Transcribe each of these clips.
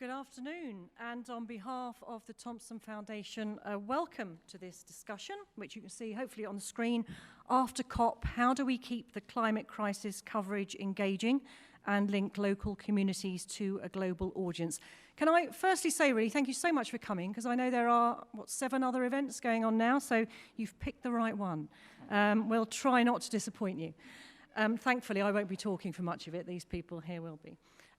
Good afternoon, and on behalf of the Thomson Foundation, welcome to this discussion, which you can see hopefully on the screen. After COP, how do we keep the climate crisis coverage engaging and link local communities to a global audience? Can I firstly say really thank you so much for coming, because I know there are, 7 other events going on now, so you've picked the right one. We'll try not to disappoint you. Thankfully, I won't be talking for much of it. These people here will be.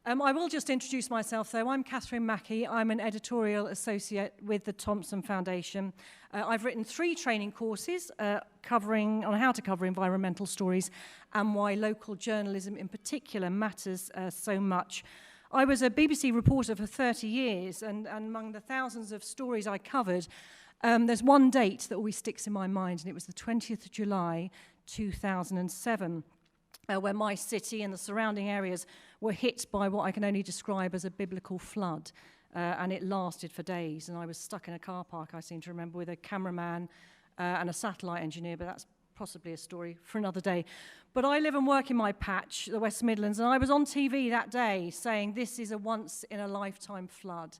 I will just introduce myself, though. I'm Mackey. I'm an editorial associate with the Thomson Foundation. I've written 3 training courses covering on how to cover environmental stories and why local journalism in particular matters so much. I was a BBC reporter for 30 years, and among the thousands of stories I covered, there's one date that always sticks in my mind, and it was the 20th of July, 2007. Where my city and the surrounding areas were hit by what I can only describe as a biblical flood. And it lasted for days. And I was stuck in a car park, I seem to remember, with a cameraman and a satellite engineer, but that's possibly a story for another day. But I live and work in my patch, the West Midlands, and I was on TV that day saying this is a once-in-a-lifetime flood.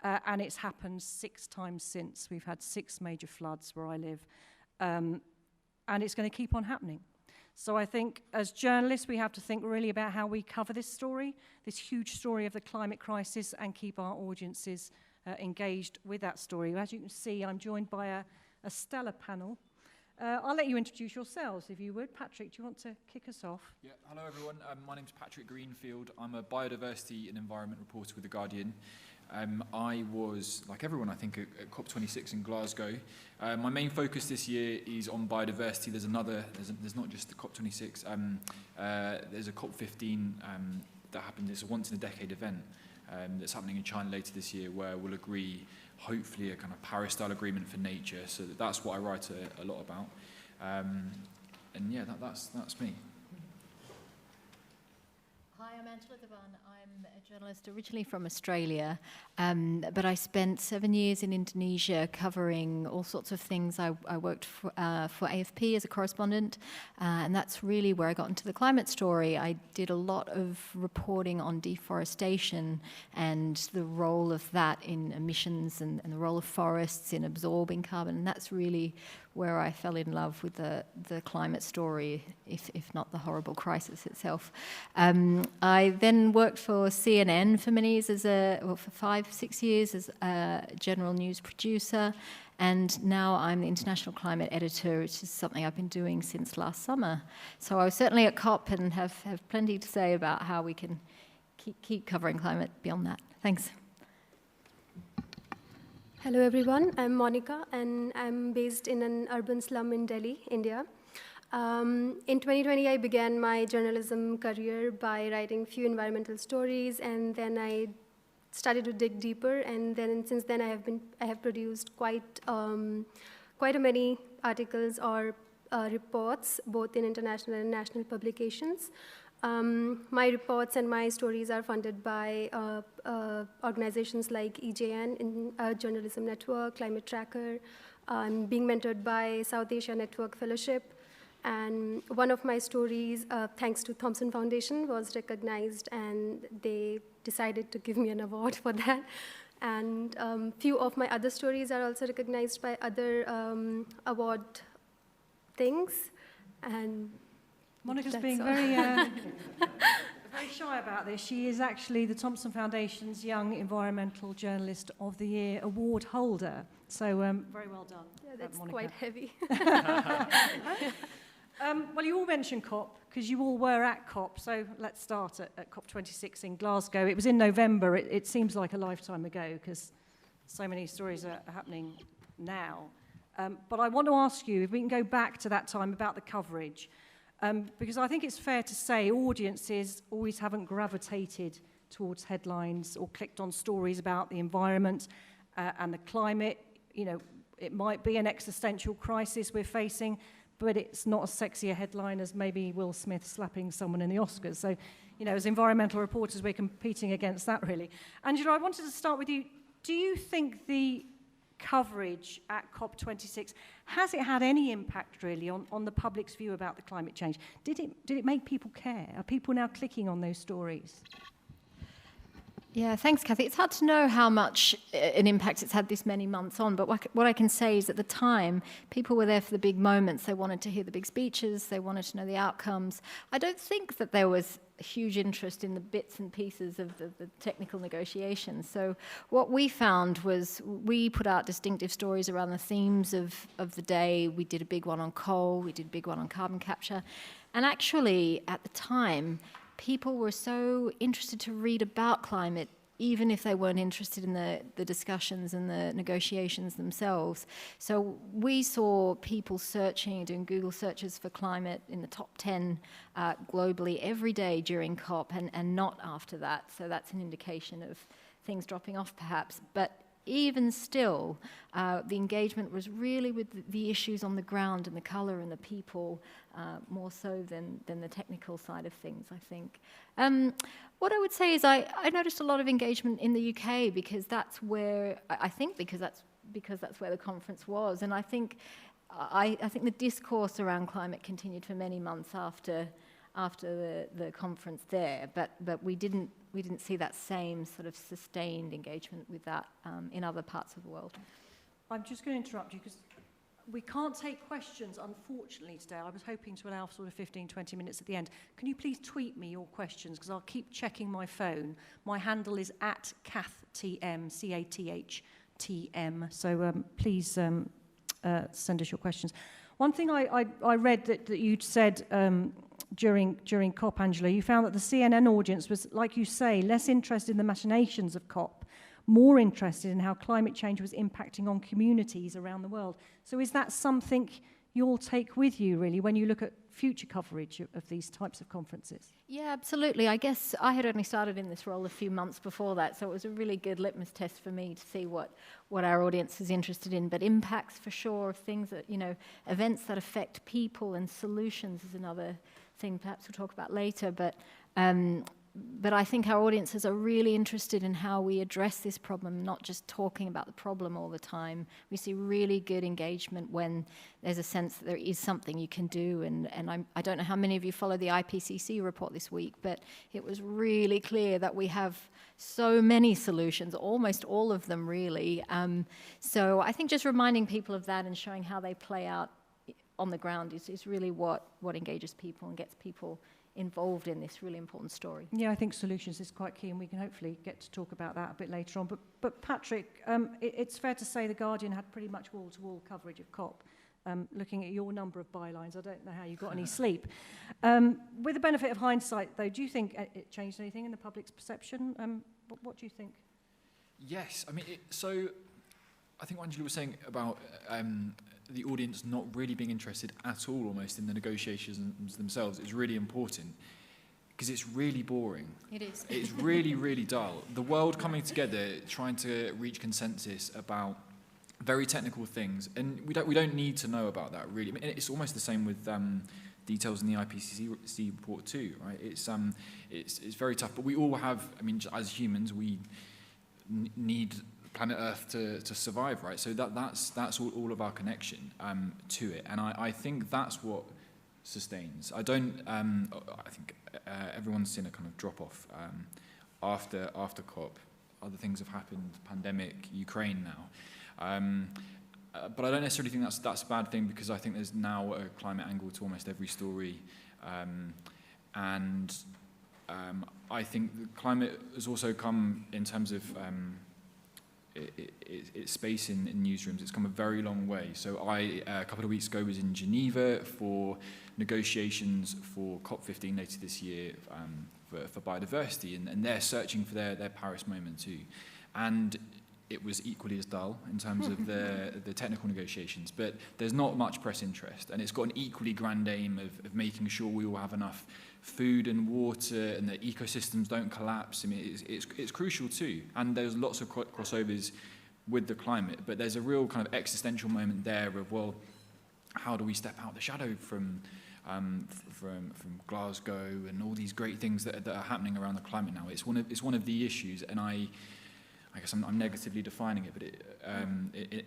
And it's happened 6 times since. We've had 6 major floods where I live. And it's going to keep on happening. So I think as journalists, we have to think really about how we cover this story, this huge story of the climate crisis, and keep our audiences engaged with that story. As you can see, I'm joined by a stellar panel. I'll let you introduce yourselves, if you would. Patrick, do you want to kick us off? Yeah, hello everyone. My name's Patrick Greenfield. I'm a biodiversity and environment reporter with The Guardian. I was, like everyone I think, at COP26 in Glasgow. My main focus this year is on biodiversity. There's not just the COP26, there's a COP15 that happened. It's a once-in-a-decade event that's happening in China later this year, where we'll agree, hopefully, a kind of Paris-style agreement for nature. So that's what I write a lot about. And yeah, that's me. Hi, I'm Angela Devan. I'm a journalist originally from Australia, but I spent 7 years in Indonesia covering all sorts of things. I worked for AFP as a correspondent, and that's really where I got into the climate story. I did a lot of reporting on deforestation and the role of that in emissions and the role of forests in absorbing carbon, and that's really where I fell in love with the climate story, if not the horrible crisis itself. I then worked for CNN for many years for 5-6 years as a general news producer, and now I'm the international climate editor, which is something I've been doing since last summer. So I was certainly at COP and have plenty to say about how we can keep covering climate beyond that. Thanks. Hello everyone, I'm Monica and I'm based in an urban slum in Delhi, India. In 2020 I began my journalism career by writing few environmental stories, and then I started to dig deeper, and then since then I have produced quite a many articles or reports, both in international and national publications. My reports and my stories are funded by organizations like EJN, Journalism Network, Climate Tracker. I'm being mentored by South Asia Network Fellowship. And one of my stories, thanks to Thomson Foundation, was recognized, and they decided to give me an award for that. And few of my other stories are also recognized by other award things. And Monica's being very, very shy about this. She is actually the Thomson Foundation's Young Environmental Journalist of the Year award holder. So very well done. Yeah, that's Monica. quite heavy. Well, you all mentioned COP, because you all were at COP. So let's start at COP26 in Glasgow. It was in November. It seems like a lifetime ago, because so many stories are happening now. But I want to ask you, if we can go back to that time, about the coverage. Because I think it's fair to say audiences always haven't gravitated towards headlines or clicked on stories about the environment and the climate. You know, it might be an existential crisis we're facing, but it's not as sexy a headline as maybe Will Smith slapping someone in the Oscars. So, you know, as environmental reporters, we're competing against that, really. Angela, I wanted to start with you. Do you think the coverage at COP26, has it had any impact really on the public's view about the climate change? Did it make people care? Are people now clicking on those stories? Yeah, thanks, Kathy. It's hard to know how much an impact it's had this many months on, but what I can say is at the time, people were there for the big moments. They wanted to hear the big speeches. They wanted to know the outcomes. I don't think that there was a huge interest in the bits and pieces of the technical negotiations. So what we found was we put out distinctive stories around the themes of the day. We did a big one on coal. We did a big one on carbon capture. And actually, at the time, people were so interested to read about climate, even if they weren't interested in the discussions and the negotiations themselves. So we saw people searching, doing Google searches for climate in the top 10 globally every day during COP, and not after that. So that's an indication of things dropping off perhaps. But even still, the engagement was really with the issues on the ground and the colour and the people, more so than the technical side of things, I think. What I would say is I noticed a lot of engagement in the UK because that's where, I think because that's where the conference was. And I think the discourse around climate continued for many months after the conference there, but we didn't see that same sort of sustained engagement with that in other parts of the world. I'm just going to interrupt you because we can't take questions, unfortunately, today. I was hoping to allow sort of 15, 20 minutes at the end. Can you please tweet me your questions, because I'll keep checking my phone. My handle is @CathTM, CATHTM, so please send us your questions. One thing I read that you'd said during COP, Angela, you found that the CNN audience was, like you say, less interested in the machinations of COP, more interested in how climate change was impacting on communities around the world. So is that something you'll take with you, really, when you look at future coverage of these types of conferences? Yeah, absolutely. I guess I had only started in this role a few months before that, so it was a really good litmus test for me to see what our audience is interested in. But impacts, for sure, things that, events that affect people and solutions is another thing perhaps we'll talk about later. But I think our audiences are really interested in how we address this problem, not just talking about the problem all the time. We see really good engagement when there's a sense that there is something you can do. And I don't know how many of you follow the IPCC report this week, but it was really clear that we have so many solutions, almost all of them really. So I think just reminding people of that and showing how they play out on the ground is really what engages people and gets people involved in this really important story. Yeah, I think solutions is quite key, and we can hopefully get to talk about that a bit later on. But Patrick, it's fair to say The Guardian had pretty much wall-to-wall coverage of COP. Looking at your number of bylines, I don't know how you got any sleep. With the benefit of hindsight, though, do you think it changed anything in the public's perception? What do you think? Yes, I mean, so I think what Angela was saying about the audience not really being interested at all almost in the negotiations themselves is really important, because it's really boring. It is. It's really, really dull. The world coming together, trying to reach consensus about very technical things, and we don't need to know about that really. I mean, it's almost the same with details in the IPCC report too, right? It's very tough, but we all have, I mean, as humans, we need planet Earth to survive, right? So that's all of our connection to it, and I think that's what sustains. I think everyone's seen a kind of drop off after COP. Other things have happened, pandemic, Ukraine now, but I don't necessarily think that's a bad thing, because I think there's now a climate angle to almost every story, and I think the climate has also come in terms of its space in newsrooms. It's come a very long way. So I, a couple of weeks ago, was in Geneva for negotiations for COP15 later this year for biodiversity, and they're searching for their Paris moment too. And it was equally as dull in terms of the technical negotiations, but there's not much press interest, and it's got an equally grand aim of making sure we all have enough food and water and the ecosystems don't collapse. I mean, it's crucial too, and there's lots of crossovers with the climate, but there's a real kind of existential moment there of, well, how do we step out the shadow from Glasgow and all these great things that are happening around the climate now? It's one of the issues, and I guess I'm negatively defining it, but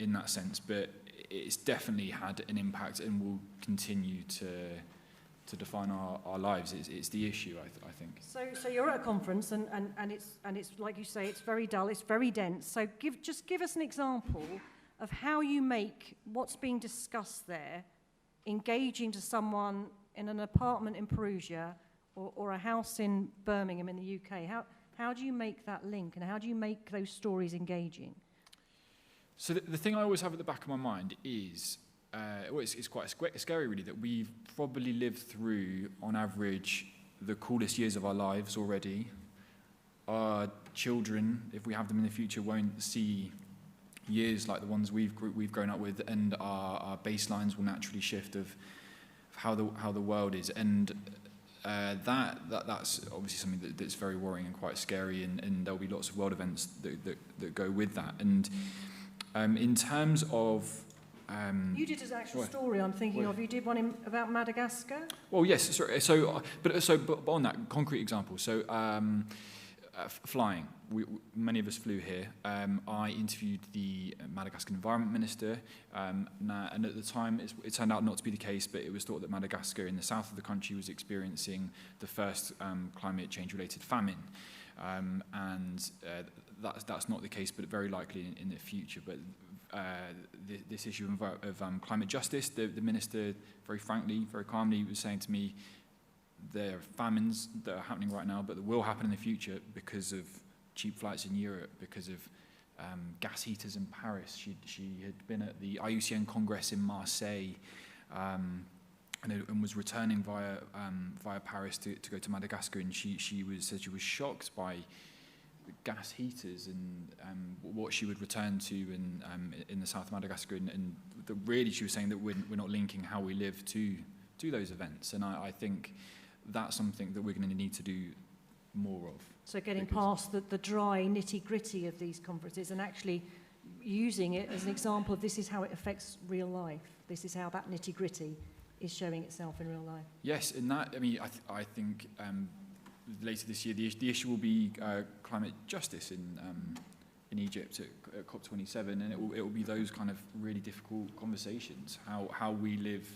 in that sense, but it's definitely had an impact and will continue to to define our lives. It's the issue, I think. So you're at a conference, and it's like you say, it's very dull, it's very dense. So give us an example of how you make what's being discussed there engaging to someone in an apartment in Perugia or a house in Birmingham in the UK. How do you make that link, and how do you make those stories engaging? So the thing I always have at the back of my mind is, it's quite scary really, that we've probably lived through, on average, the coolest years of our lives already. Our children, if we have them in the future, won't see years like the ones we've grown up with, and our baselines will naturally shift of how the world is, and that's obviously something that's very worrying and quite scary, and there'll be lots of world events that go with that. And in terms of you did an actual story I'm thinking of. You did one about Madagascar? Well, yes. Sorry. But on that concrete example, flying. Many of us flew here. I interviewed the Madagascar Environment Minister, and at the time it turned out not to be the case, but it was thought that Madagascar in the south of the country was experiencing the first climate change-related famine. That's not the case, but very likely in the future. But this issue of climate justice, the minister very frankly, very calmly was saying to me, there are famines that are happening right now, but that will happen in the future because of cheap flights in Europe, because of gas heaters in Paris. She had been at the IUCN Congress in Marseille, and was returning via Paris to go to Madagascar, and she said she was shocked by gas heaters and what she would return to in the south of Madagascar, and really she was saying that we're not linking how we live to those events, and I think that's something that we're going to need to do more of. So getting past the dry nitty-gritty of these conferences and actually using it as an example of this is how it affects real life. This is how that nitty-gritty is showing itself in real life. Yes, and that, I think later this year the issue will be climate justice in Egypt at COP27, and it will be those kind of really difficult conversations, how we live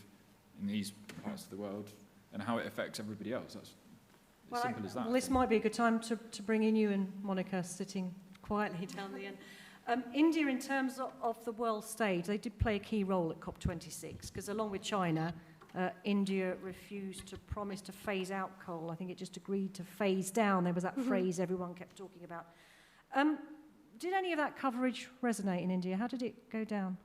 in these parts of the world and how it affects everybody else. That's as simple as that. Well, this might be a good time to bring in you and Monica sitting quietly down the end. India, in terms of the world stage, they did play a key role at COP26, because along with China, India refused to promise to phase out coal. I think it just agreed to phase down. There was that phrase everyone kept talking about. Did any of that coverage resonate in India? How did it go down?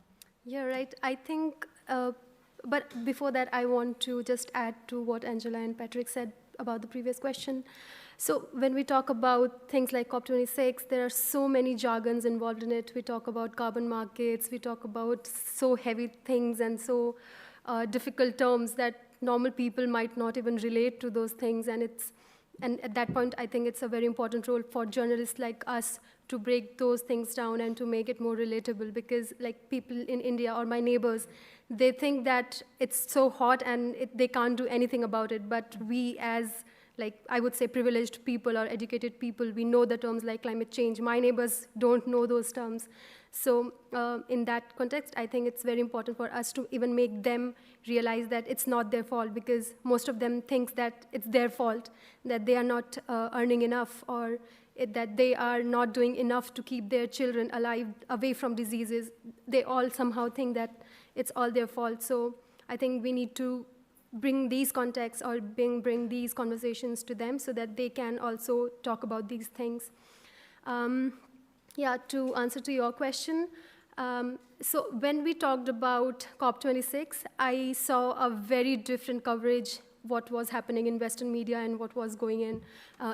Yeah, right. I think, but before that, I want to just add to what Angela and Patrick said about the previous question. So when we talk about things like COP26, there are so many jargons involved in it. We talk about carbon markets, we talk about so heavy things and so difficult terms that normal people might not even relate to those things. And at that point, I think it's a very important role for journalists like us to break those things down and to make it more relatable, because like people in India or my neighbors, they think that it's so hot and they can't do anything about it. But we as, like, I would say privileged people or educated people, we know the terms like climate change. My neighbors don't know those terms. So in that context, I think it's very important for us to even make them realize that it's not their fault, because most of them think that it's their fault, that they are not earning enough, or that they are not doing enough to keep their children alive, away from diseases. They all somehow think that it's all their fault. So I think we need to bring these contexts or bring these conversations to them so that they can also talk about these things. Yeah, to answer to your question, so when we talked about COP26, I saw a very different coverage, what was happening in Western media and what was going in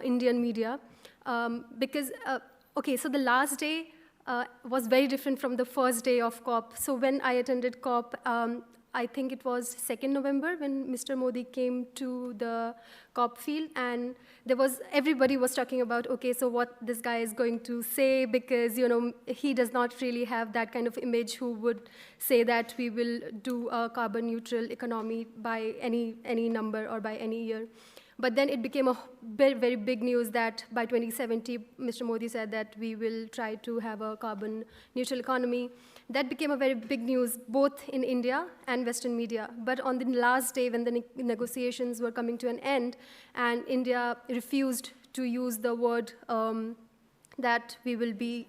Indian media. Because, okay, so the last day was very different from the first day of COP. So when I attended COP, I think it was 2nd November when Mr. Modi came to the COP field, and everybody was talking about, okay, so what this guy is going to say, because, you know, he does not really have that kind of image who would say that we will do a carbon neutral economy by any number or by any year. But then it became a very, very big news that by 2070, Mr. Modi said that we will try to have a carbon neutral economy. That became a very big news, both in India and Western media. But on the last day, when the negotiations were coming to an end, and India refused to use the word that we will be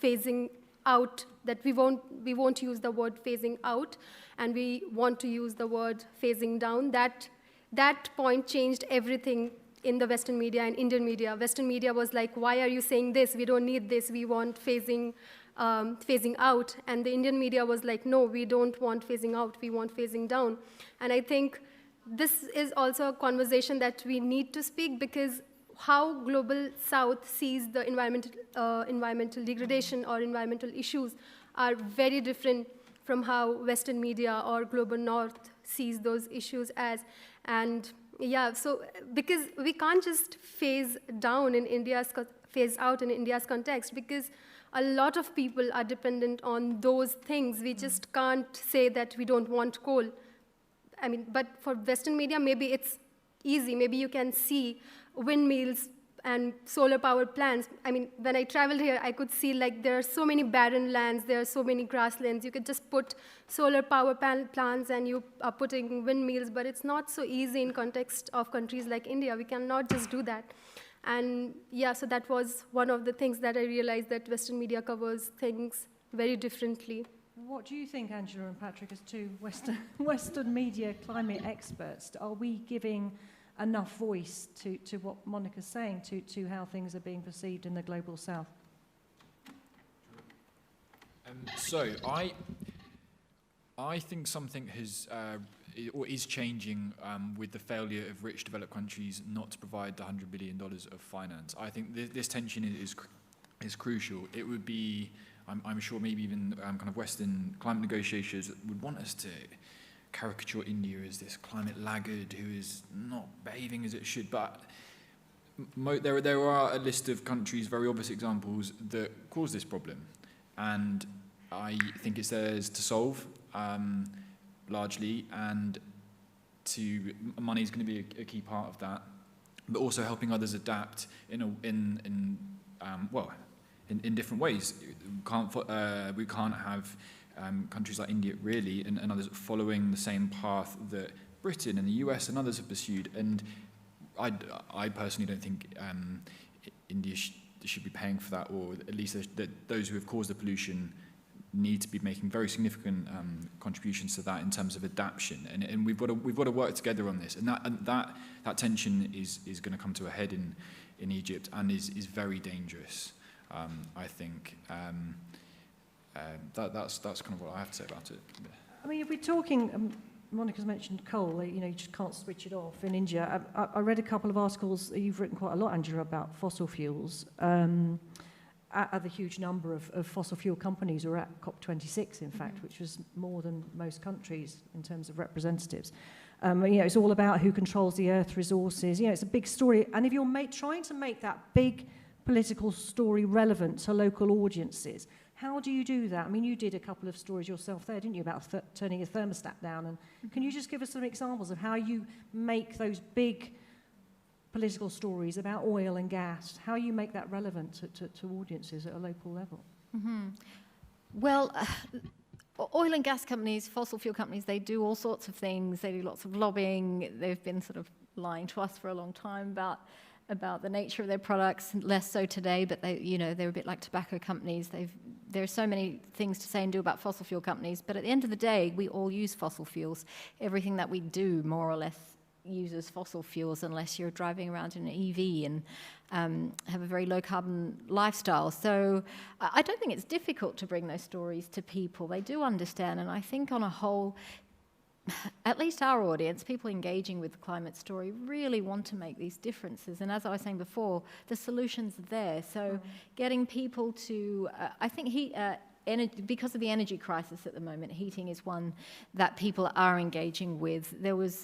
phasing out, that we won't use the word phasing out, and we want to use the word phasing down, that point changed everything in the Western media and Indian media. Western media was like, why are you saying this? We don't need this. We want phasing out. And the Indian media was like, no, we don't want phasing out. We want phasing down. And I think this is also a conversation that we need to speak, because how Global South sees the environmental degradation or environmental issues are very different from how Western media or Global North sees those issues as. And yeah, so because we can't just phase out in India's context, because a lot of people are dependent on those things. We just can't say that we don't want coal. I mean, but for Western media, maybe it's easy. Maybe you can see windmills and solar power plants. I mean, when I traveled here, I could see like there are so many barren lands, there are so many grasslands. You could just put solar power plants and you are putting windmills, but it's not so easy in context of countries like India. We cannot just do that. And yeah, so that was one of the things that I realized, that Western media covers things very differently. What do you think, Angela and Patrick, as two Western media climate experts? Are we giving enough voice to what Monica's saying, to how things are being perceived in the Global South? So I think something has or is changing with the failure of rich developed countries not to provide the $100 billion of finance. I think this tension is crucial. It would be, I'm sure maybe even kind of Western climate negotiators would want us to caricature India as this climate laggard who is not behaving as it should, but there are a list of countries, very obvious examples, that cause this problem, and I think it's theirs to solve, largely, and money is going to be a key part of that, but also helping others adapt in different ways. We can't have countries like India, really, and others following the same path that Britain and the US and others have pursued. And I personally don't think India should be paying for that, or at least that those who have caused the pollution need to be making very significant contributions to that in terms of adaptation. And we've got to work together on this. And that tension is going to come to a head in Egypt, and is very dangerous, I think. That's kind of what I have to say about it. I mean, if we're talking, Monica's mentioned coal, you just can't switch it off in India. I read a couple of articles, you've written quite a lot, Angela, about fossil fuels. At the huge number of fossil fuel companies were at COP26, in fact, which was more than most countries in terms of representatives. It's all about who controls the earth resources. It's a big story. And if you're trying to make that big political story relevant to local audiences, how do you do that? I mean, you did a couple of stories yourself there, didn't you, about turning your thermostat down? And can you just give us some examples of how you make those big political stories about oil and gas, how you make that relevant to audiences at a local level? Mm-hmm. Well, oil and gas companies, fossil fuel companies, they do all sorts of things. They do lots of lobbying. They've been sort of lying to us for a long time about the nature of their products, less so today, but they're a bit like tobacco companies. There are so many things to say and do about fossil fuel companies, but at the end of the day, we all use fossil fuels. Everything that we do, more or less, uses fossil fuels, unless you're driving around in an EV and have a very low-carbon lifestyle. So I don't think it's difficult to bring those stories to people. They do understand, and I think on a whole, at least our audience, people engaging with the climate story, really want to make these differences. And as I was saying before, the solutions are there. So getting people to, I think because of the energy crisis at the moment, heating is one that people are engaging with. There was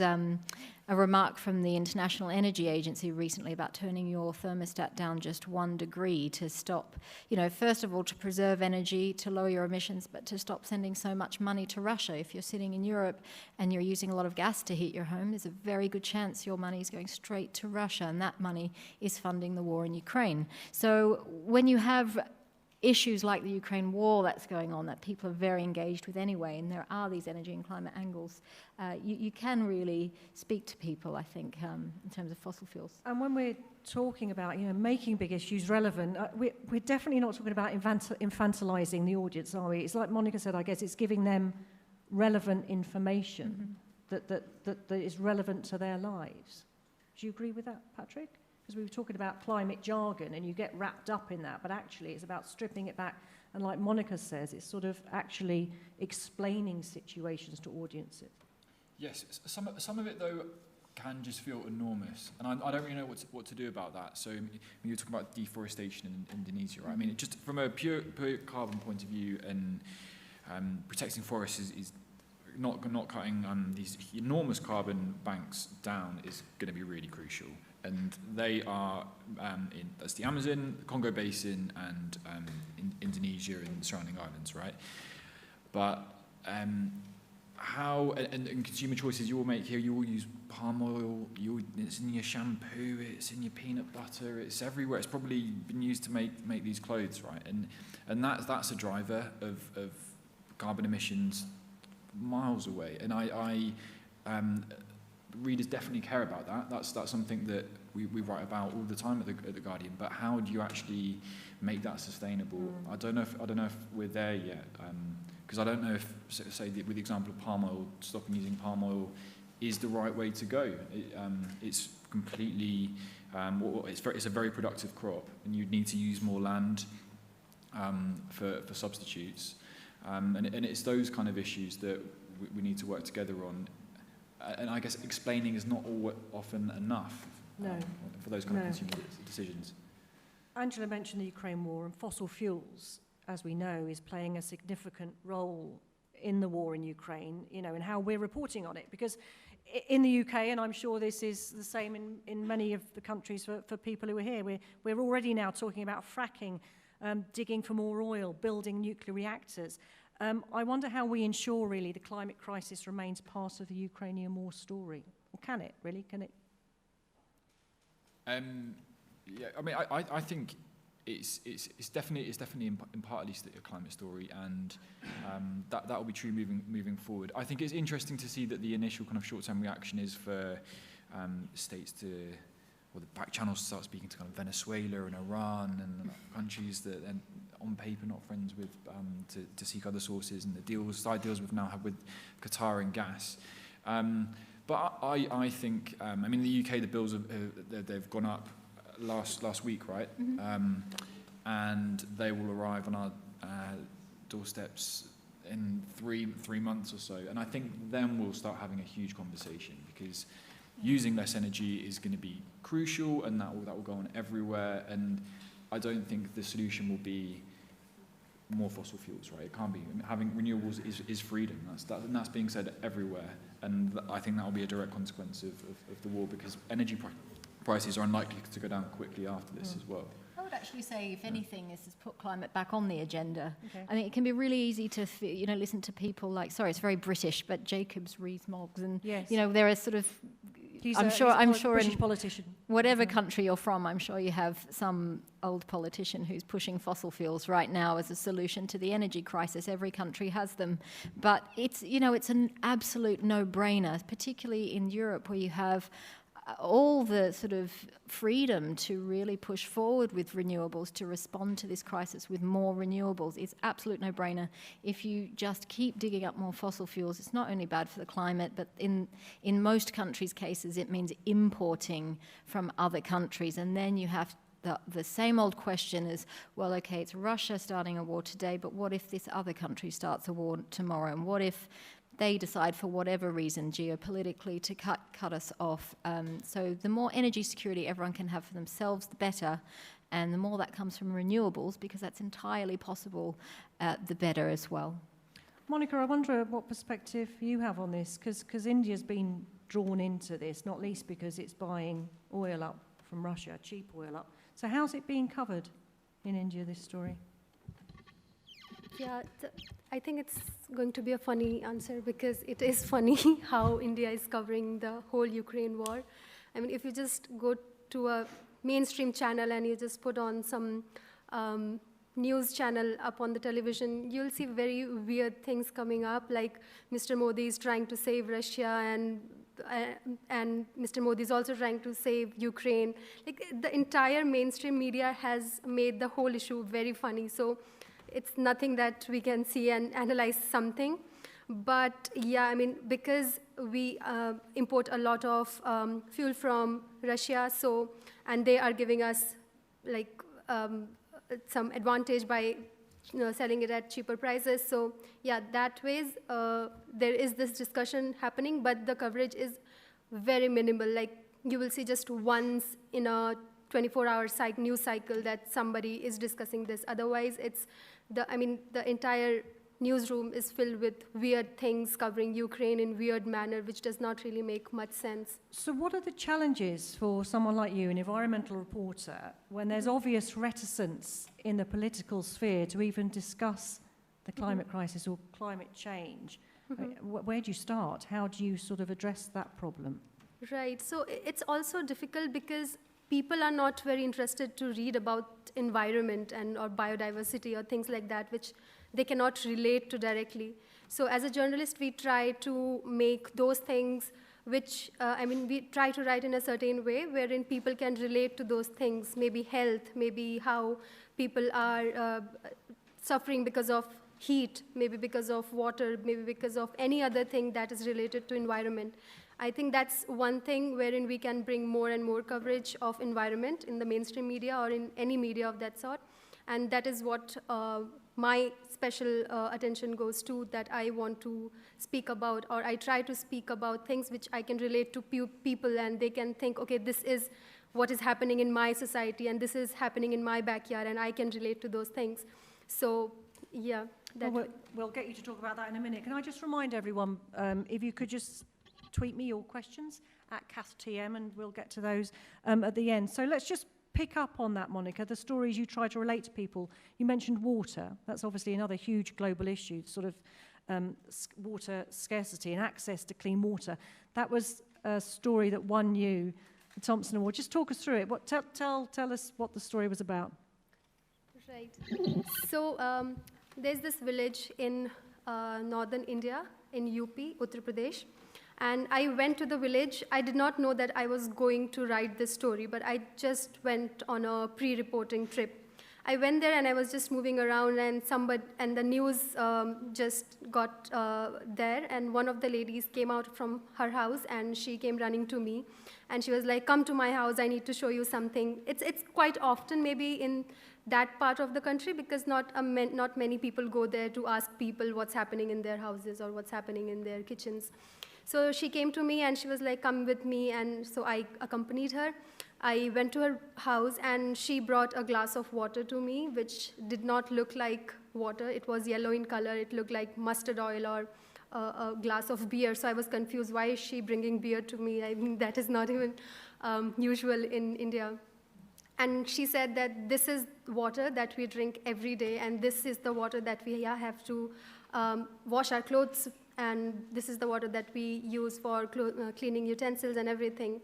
a remark from the International Energy Agency recently about turning your thermostat down just 1 degree to stop, first of all, to preserve energy, to lower your emissions, but to stop sending so much money to Russia. If you're sitting in Europe and you're using a lot of gas to heat your home, there's a very good chance your money is going straight to Russia, and that money is funding the war in Ukraine. So when you have issues like the Ukraine war that's going on, that people are very engaged with anyway, and there are these energy and climate angles, you can really speak to people, I think, in terms of fossil fuels. And when we're talking about, making big issues relevant, we're definitely not talking about infantilizing the audience, are we? It's like Monica said, I guess it's giving them relevant information that is relevant to their lives. Do you agree with that, Patrick? Because we were talking about climate jargon and you get wrapped up in that, but actually it's about stripping it back. And like Monica says, it's sort of actually explaining situations to audiences. Yes, some of it, though, can just feel enormous. And I don't really know what to do about that. So when you're talking about deforestation in Indonesia, right? I mean, just from a pure carbon point of view, and protecting forests is not cutting these enormous carbon banks down is going to be really crucial. And they are that's the Amazon, the Congo Basin, and in Indonesia and the surrounding islands, right? But how and consumer choices you will make here, you will use palm oil. It's in your shampoo, it's in your peanut butter, it's everywhere. It's probably been used to make these clothes, right? And that's a driver of carbon emissions miles away. And readers definitely care about that. That's something that we write about all the time at the Guardian. But how do you actually make that sustainable? I don't know if we're there yet. Because I don't know if, say, with the example of palm oil, stopping using palm oil is the right way to go. It's completely, it's a very productive crop, and you'd need to use more land for substitutes. And it's those kind of issues that we need to work together on. And I guess explaining is not often enough for those kind of consumer decisions. Angela mentioned the Ukraine war, and fossil fuels, as we know, is playing a significant role in the war in Ukraine, and how we're reporting on it. Because in the UK, and I'm sure this is the same in many of the countries for people who are here, we're already now talking about fracking, digging for more oil, building nuclear reactors. I wonder how we ensure, really, the climate crisis remains part of the Ukrainian war story. Or can it, really? Can it? Yeah, I mean, I think it's definitely in part at least a climate story, and that will be true moving forward. I think it's interesting to see that the initial kind of short-term reaction is for states or the back channels to start speaking to kind of Venezuela and Iran and countries that are on paper not friends with, to seek other sources, and the side deals we've now had with Qatar and gas. But I think, I mean, in the UK, the bills they've gone up last week, right? Mm-hmm. And they will arrive on our doorsteps in three months or so. And I think then we'll start having a huge conversation, because using less energy is going to be crucial, and that will go on everywhere. And I don't think the solution will be more fossil fuels, right? It can't be. Having renewables is freedom. That's being said everywhere. And I think that will be a direct consequence of the war, because energy prices are unlikely to go down quickly after this as well. I would actually say, if anything, this has put climate back on the agenda. Okay. I mean, it can be really easy to, listen to people like, sorry, it's very British, but Jacobs Rees-Moggs, and yes. There are sort of, He's I'm sure British in politician. Whatever country you're from, I'm sure you have some old politician who's pushing fossil fuels right now as a solution to the energy crisis. Every country has them, but it's an absolute no-brainer, particularly in Europe, where you have all the sort of freedom to really push forward with renewables, to respond to this crisis with more renewables. It's absolute no-brainer. If you just keep digging up more fossil fuels, it's not only bad for the climate, but in most countries' cases, it means importing from other countries. And then you have the same old question is, well, okay, it's Russia starting a war today, but what if this other country starts a war tomorrow? And what if they decide, for whatever reason, geopolitically, to cut us off? So the more energy security everyone can have for themselves, the better. And the more that comes from renewables, because that's entirely possible, the better as well. Monica, I wonder what perspective you have on this, because India's been drawn into this, not least because it's buying oil up from Russia, cheap oil up. So how's it being covered in India, this story? Yeah, I think it's going to be a funny answer, because it is funny how India is covering the whole Ukraine war. I mean, if you just go to a mainstream channel and you just put on some news channel up on the television, you'll see very weird things coming up, like Mr. Modi is trying to save Russia, and Mr. Modi is also trying to save Ukraine. Like, the entire mainstream media has made the whole issue very funny. So it's nothing that we can see and analyze something. But yeah, I mean, because we import a lot of fuel from Russia, and they are giving us like some advantage by selling it at cheaper prices. So yeah, that ways there is this discussion happening, but the coverage is very minimal. Like, you will see just once in a 24-hour news cycle that somebody is discussing this. Otherwise, it's the entire newsroom is filled with weird things covering Ukraine in weird manner, which does not really make much sense. So what are the challenges for someone like you, an environmental reporter, when there's obvious reticence in the political sphere to even discuss the climate crisis or climate change? I mean, where do you start? How do you sort of address that problem? Right, so it's also difficult because people are not very interested to read about environment or biodiversity or things like that, which they cannot relate to directly. So as a journalist, we try to make those things which, we try to write in a certain way wherein people can relate to those things, maybe health, maybe how people are suffering because of heat, maybe because of water, maybe because of any other thing that is related to environment. I think that's one thing wherein we can bring more and more coverage of environment in the mainstream media or in any media of that sort. And that is what my special attention goes to, that I want to speak about, or I try to speak about things which I can relate to people, and they can think, okay, this is what is happening in my society, and this is happening in my backyard, and I can relate to those things. So, yeah. We'll get you to talk about that in a minute. Can I just remind everyone, if you could just tweet me your questions at KathTM, and we'll get to those at the end. So let's just pick up on that, Monica, the stories you try to relate to people. You mentioned water. That's obviously another huge global issue, sort of water scarcity and access to clean water. That was a story that won you the Thomson Award. Just talk us through it. Tell us what the story was about. Right. So there's this village in northern India, in UP, Uttar Pradesh. And I went to the village. I did not know that I was going to write this story, but I just went on a pre-reporting trip. I went there and I was just moving around, and the news just got there, and one of the ladies came out from her house and she came running to me, and she was like, "Come to my house, I need to show you something." It's quite often maybe in that part of the country, because not many people go there to ask people what's happening in their houses or what's happening in their kitchens. So she came to me and she was like, "Come with me," and so I accompanied her. I went to her house and she brought a glass of water to me, which did not look like water. It was yellow in color. It looked like mustard oil or a glass of beer. So I was confused. Why is she bringing beer to me? I mean, that is not even usual in India. And she said that this is water that we drink every day, and this is the water that we have to wash our clothes, and this is the water that we use for cleaning utensils and everything.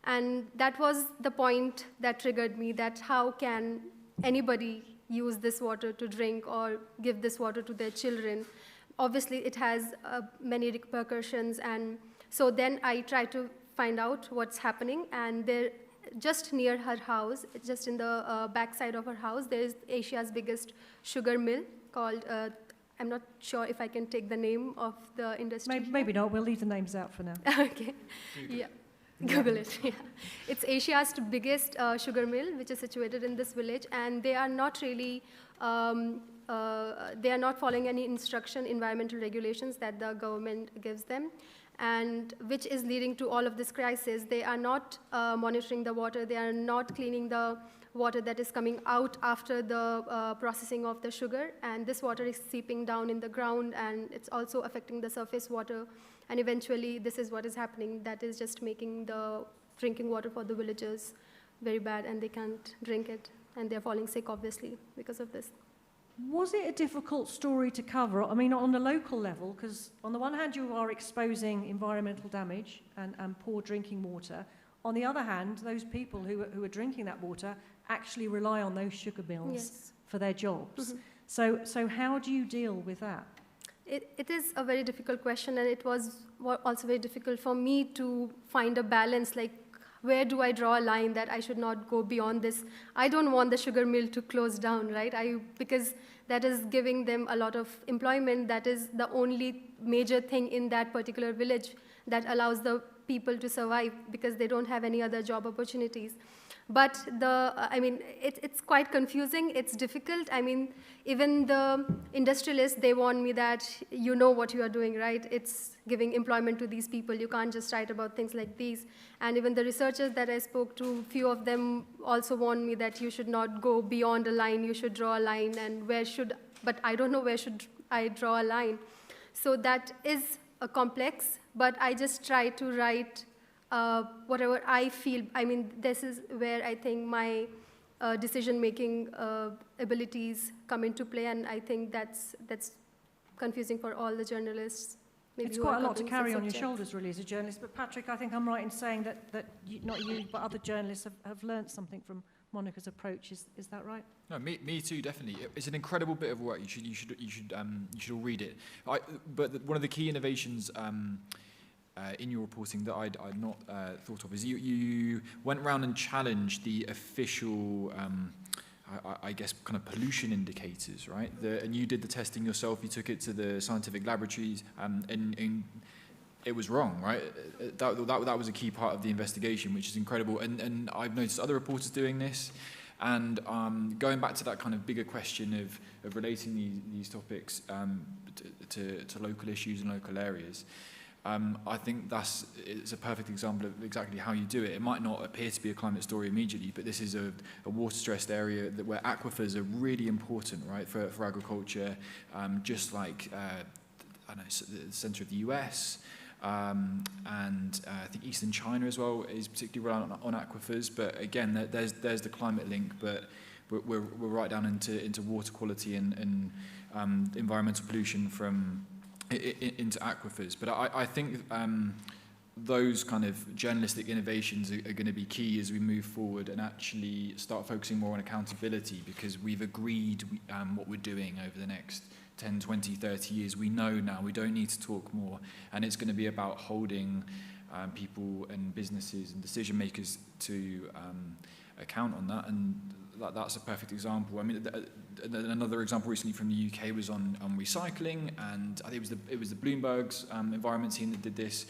And that was the point that triggered me, that how can anybody use this water to drink or give this water to their children? Obviously, it has many repercussions, and so then I tried to find out what's happening, and there, just near her house, just in the backside of her house, there is Asia's biggest sugar mill called, I'm not sure if I can take the name of the industry. Maybe not. We'll leave the names out for now. Okay. Yeah. Google it. Yeah. It's Asia's biggest sugar mill, which is situated in this village, and they are not really, they are not following any environmental regulations that the government gives them, and which is leading to all of this crisis. They are not monitoring the water. They are not cleaning the water that is coming out after the processing of the sugar, and this water is seeping down in the ground, and it's also affecting the surface water, and eventually this is what is happening. That is just making the drinking water for the villagers very bad, and they can't drink it, and they're falling sick, obviously, because of this. Was it a difficult story to cover? I mean, on the local level, because on the one hand you are exposing environmental damage and poor drinking water. On the other hand, those people who are drinking that water actually rely on those sugar mills for their jobs. So how do you deal with that? It is a very difficult question, and it was also very difficult for me to find a balance, like where do I draw a line that I should not go beyond this? I don't want the sugar mill to close down, right? Because that is giving them a lot of employment. That is the only major thing in that particular village that allows the people to survive, because they don't have any other job opportunities. But it's quite confusing. It's difficult. I mean, even the industrialists, they warn me that you know what you are doing, right? It's giving employment to these people. You can't just write about things like these. And even the researchers that I spoke to, few of them also warned me that you should not go beyond a line. You should draw a line. And but I don't know where should I draw a line. So that is a complex, but I just try to write whatever I feel. I mean, this is where I think my decision-making abilities come into play, and I think that's confusing for all the journalists. Maybe it's quite a lot to carry on your shoulders, really, as a journalist. But Patrick, I think I'm right in saying that not you, but other journalists have learned something from Monica's approach. Is that right? No, me too, definitely. It's an incredible bit of work. You should all read it. But one of the key innovations in your reporting that I'd not thought of is you went around and challenged the official, I guess, kind of pollution indicators, right? And you did the testing yourself. You took it to the scientific laboratories, and it was wrong, right? That was a key part of the investigation, which is incredible. And I've noticed other reporters doing this. And going back to that kind of bigger question of relating these topics to local issues and local areas, I think it's a perfect example of exactly how you do it. It might not appear to be a climate story immediately, but this is a water-stressed area where aquifers are really important, right, for agriculture, just like the centre of the US, and I think Eastern China as well is particularly reliant on aquifers. But again, there's the climate link, but we're right down into water quality and environmental pollution from into aquifers. But I think those kind of journalistic innovations are going to be key as we move forward and actually start focusing more on accountability, because we've agreed what we're doing over the next 10, 20, 30 years. We know now, we don't need to talk more, and it's going to be about holding people and businesses and decision makers to account on that, and that's a perfect example. I mean, another example recently from the UK was on recycling, and I think it was the Bloomberg's environment team that did this,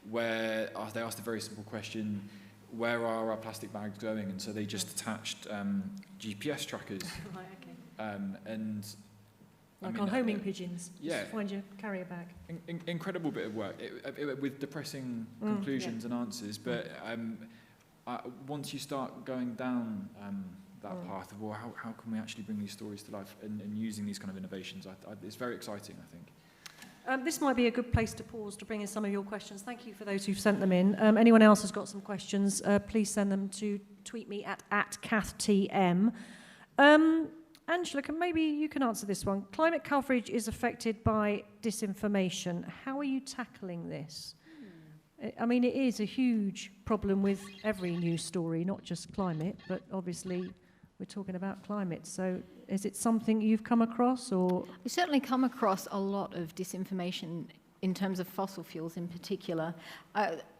where they asked a very simple question: where are our plastic bags going? And so they just attached GPS trackers, Right, okay. And like on homing pigeons, yeah, just find your carrier bag. Incredible bit of work with depressing conclusions and answers, but once you start going down that path of, well, how can we actually bring these stories to life and using these kind of innovations, it's very exciting, I think. This might be a good place to pause to bring in some of your questions. Thank you for those who've sent them in. Anyone else has got some questions, please send them to tweet me at @KathTM. Angela, maybe you can answer this one. Climate coverage is affected by disinformation. How are you tackling this? I mean, it is a huge problem with every news story, not just climate, but obviously we're talking about climate. So is it something you've come across, or? We certainly come across a lot of disinformation in terms of fossil fuels in particular.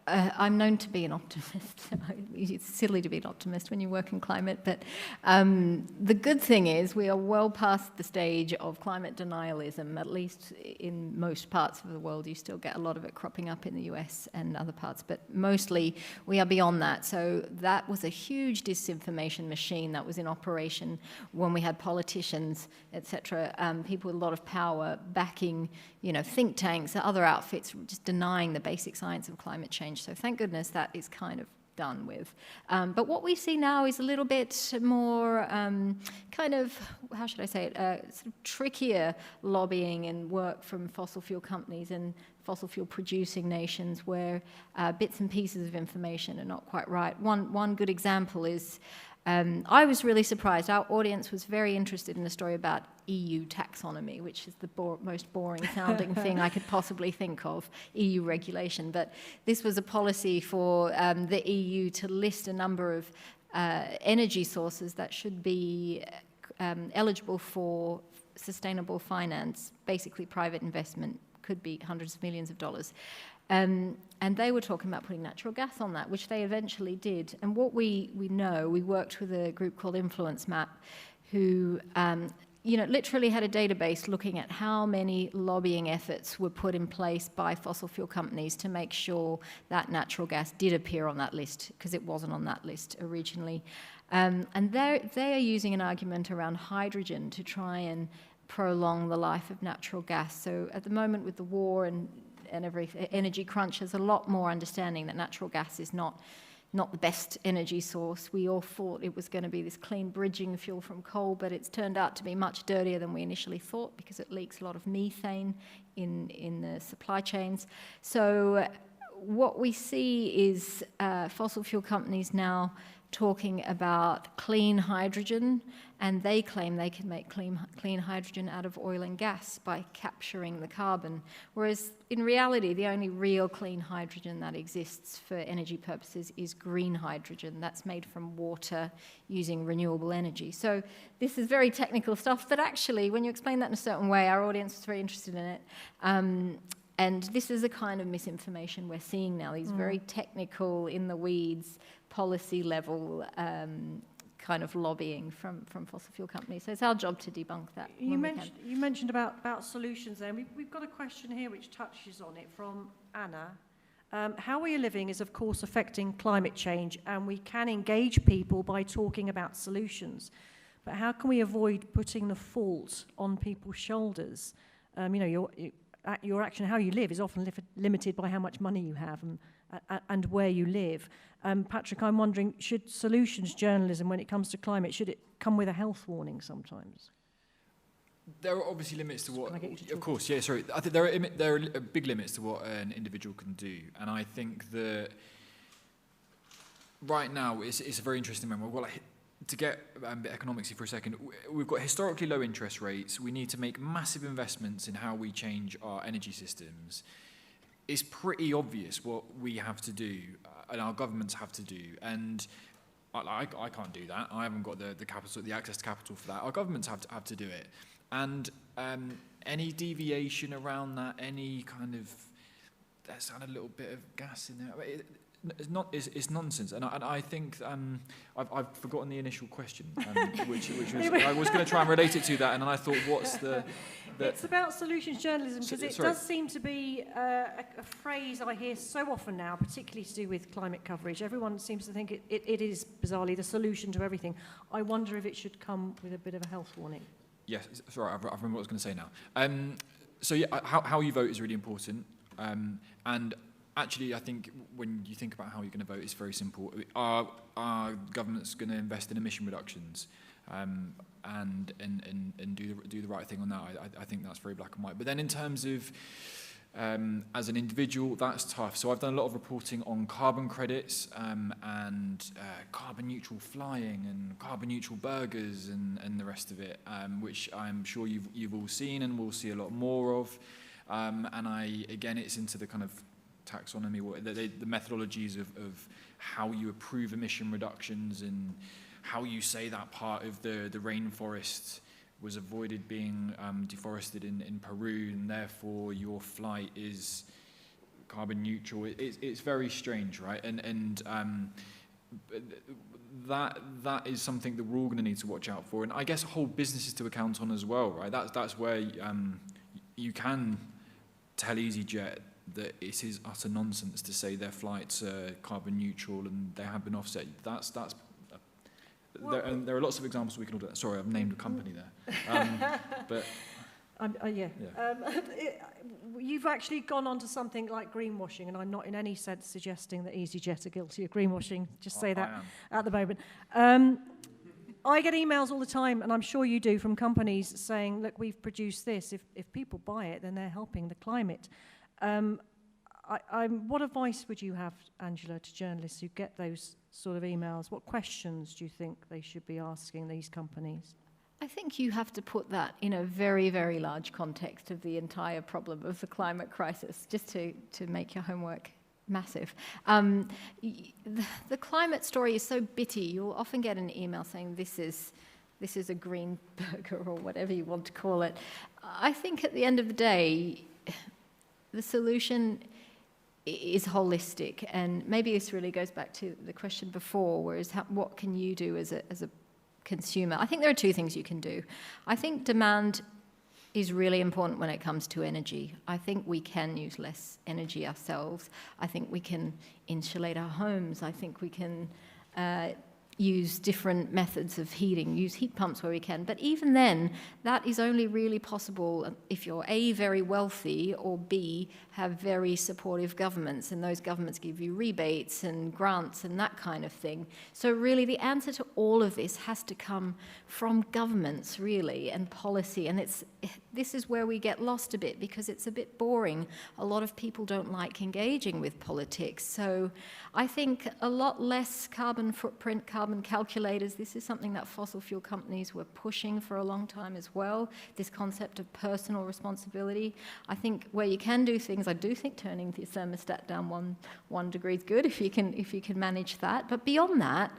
I'm known to be an optimist. It's silly to be an optimist when you work in climate, but the good thing is we are well past the stage of climate denialism, at least in most parts of the world. You still get a lot of it cropping up in the US and other parts, but mostly we are beyond that. So that was a huge disinformation machine that was in operation when we had politicians, etc., people with a lot of power backing, think tanks and other outfits, just denying the basic science of climate change. So thank goodness that is kind of done with. But what we see now is a little bit more kind of, how should I say it, sort of trickier lobbying and work from fossil fuel companies and fossil fuel producing nations where bits and pieces of information are not quite right. One good example is, I was really surprised. Our audience was very interested in a story about EU taxonomy, which is the most boring sounding thing I could possibly think of, EU regulation. But this was a policy for the EU to list a number of energy sources that should be eligible for sustainable finance, basically private investment, could be hundreds of millions of dollars. And they were talking about putting natural gas on that, which they eventually did. And what we know, we worked with a group called Influence Map, who literally had a database looking at how many lobbying efforts were put in place by fossil fuel companies to make sure that natural gas did appear on that list, because it wasn't on that list originally. And they are using an argument around hydrogen to try and prolong the life of natural gas. So at the moment with the war and every energy crunch, there's a lot more understanding that natural gas is not the best energy source. We all thought it was going to be this clean bridging fuel from coal, but it's turned out to be much dirtier than we initially thought because it leaks a lot of methane in the supply chains. So what we see is fossil fuel companies now talking about clean hydrogen, and they claim they can make clean hydrogen out of oil and gas by capturing the carbon, whereas in reality the only real clean hydrogen that exists for energy purposes is green hydrogen that's made from water using renewable energy. So this is very technical stuff, but actually when you explain that in a certain way, our audience is very interested in it. And this is the kind of misinformation we're seeing now, these very technical, in the weeds, policy level kind of lobbying from fossil fuel companies. So it's our job to debunk that. You mentioned about solutions there. We've got a question here which touches on it from Anna. How we are living is, of course, affecting climate change, and we can engage people by talking about solutions. But how can we avoid putting the fault on people's shoulders? Your action, how you live, is often limited by how much money you have and where you live. Patrick, I'm wondering, should solutions journalism, when it comes to climate, should it come with a health warning sometimes? There are obviously limits to what... Of course, yeah, sorry. I think there are big limits to what an individual can do. And I think that right now it's a very interesting moment. Well, to get a bit economicsy for a second, we've got historically low interest rates. We need to make massive investments in how we change our energy systems. It's pretty obvious what we have to do and our governments have to do. And I can't do that. I haven't got the capital, the access to capital for that. Our governments have to do it. And any deviation around that, any kind of, there's a little bit of gas in there. It's nonsense, and I think I've forgotten the initial question, which was I was going to try and relate it to that, and then I thought, what's the it's about solutions journalism, because it does seem to be a phrase I hear so often now, particularly to do with climate coverage. Everyone seems to think it is bizarrely the solution to everything. I wonder if it should come with a bit of a health warning. Yes, sorry, I remember what I was going to say now. So yeah, how you vote is really important, and actually, I think when you think about how you're going to vote, it's very simple. Our government's going to invest in emission reductions and do the right thing on that. I think that's very black and white. But then in terms of as an individual, that's tough. So I've done a lot of reporting on carbon credits and carbon neutral flying and carbon neutral burgers and the rest of it, which I'm sure you've all seen and will see a lot more of. And again, it's into the kind of taxonomy, the methodologies of how you approve emission reductions and how you say that part of the rainforest was avoided being deforested in Peru, and therefore your flight is carbon neutral. It's very strange, right? And that is something that we're all going to need to watch out for, and I guess hold businesses to account on as well, right? That's where you can tell EasyJet that it is utter nonsense to say their flights are carbon neutral and they have been offset. And there are lots of examples we can all do that. Sorry, I've named a company there. But Yeah. You've actually gone on to something like greenwashing, and I'm not in any sense suggesting that EasyJet are guilty of greenwashing. Just say that at the moment. I get emails all the time, and I'm sure you do, from companies saying, look, we've produced this. If people buy it, then they're helping the climate. What advice would you have, Angela, to journalists who get those sort of emails? What questions do you think they should be asking these companies? I think you have to put that in a very, very large context of the entire problem of the climate crisis, just to make your homework massive. The climate story is so bitty. You'll often get an email saying this is a green burger or whatever you want to call it. I think at the end of the day, the solution is holistic, and maybe this really goes back to the question before, whereas what can you do as a consumer? I think there are two things you can do. I think demand is really important when it comes to energy. I think we can use less energy ourselves. I think we can insulate our homes. I think we can use different methods of heating, use heat pumps where we can. But even then, that is only really possible if you're A, very wealthy, or B, have very supportive governments, and those governments give you rebates and grants and that kind of thing. So really the answer to all of this has to come from governments, really, and policy. And this is where we get lost a bit, because it's a bit boring. A lot of people don't like engaging with politics. So I think a lot less carbon footprint, carbon calculators. This is something that fossil fuel companies were pushing for a long time as well, this concept of personal responsibility. I think where you can do things, I do think turning the thermostat down one degree is good if you can manage that. But beyond that,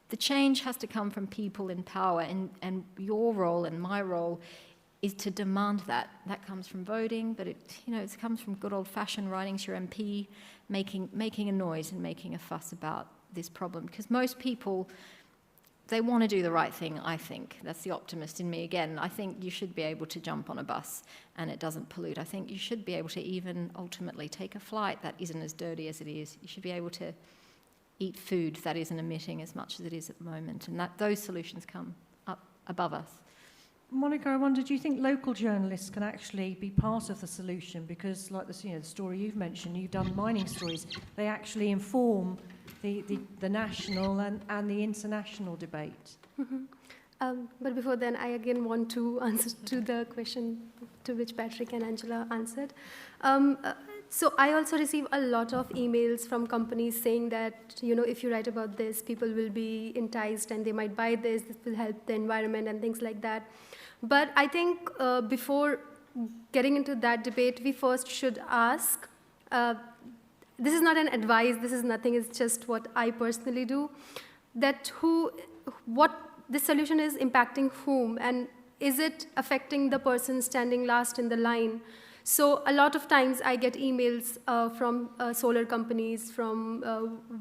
the change has to come from people in power, and your role and my role is to demand that. That comes from voting, but it comes from good old-fashioned writing to your MP, making a noise and making a fuss about this problem. Because most people, they want to do the right thing, I think. That's the optimist in me again. I think you should be able to jump on a bus and it doesn't pollute. I think you should be able to even ultimately take a flight that isn't as dirty as it is. You should be able to eat food that isn't emitting as much as it is at the moment. And those solutions come up above us. Monica, I wonder, do you think local journalists can actually be part of the solution? Because, like the story you've mentioned, you've done mining stories. They actually inform the national and the international debate. Mm-hmm. But before then, I again want to answer to the question to which Patrick and Angela answered. So I also receive a lot of emails from companies saying that, if you write about this, people will be enticed and they might buy this will help the environment and things like that. But I think before getting into that debate, we first should ask, this is not an advice, this is nothing, it's just what I personally do, that what the solution is impacting whom, and is it affecting the person standing last in the line? So a lot of times I get emails from solar companies, from